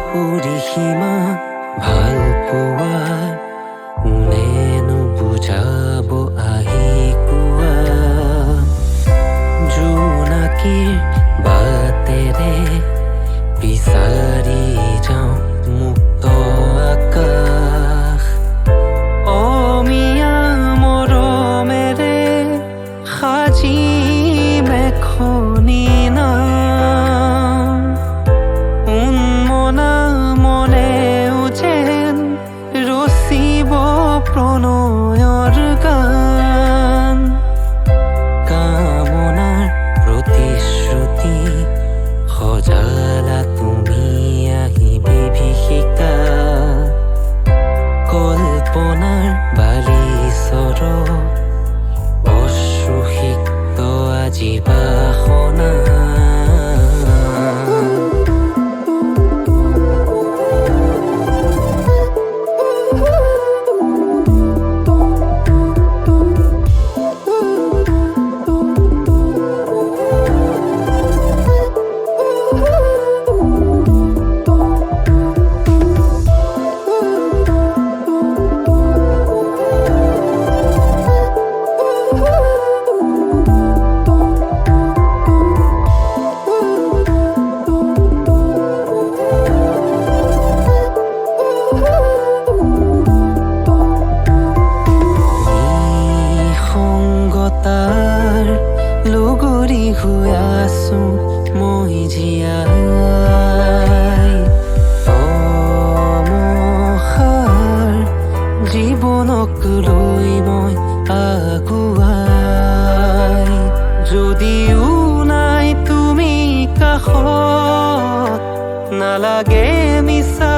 পৰিসীমা ভাল পোৱা কোনেনো বুজাব আহি কোৱা জোনাকীৰ বাটেৰে বিচাৰি যাওঁ মুক্ত আকাশ অমিয়া মৰমেৰে সাজিম এখনি নাম উন্মনা মনেও যেন ৰচিব প্ৰণয়ৰ গান কামনাৰ প্ৰতিশ্ৰুতি সজালা তুমি আহি বিভীষিকা কল্পনাৰ বালিচৰ অশ্ৰুসিক্ত আজি বাসনা সংগতাৰ লগৰী হৈ আছো মই জীয়াই তমসাৰ জীৱনক লৈ মই আগুৱাই যদিও নাই তুমি কাষত নালাগে মিছা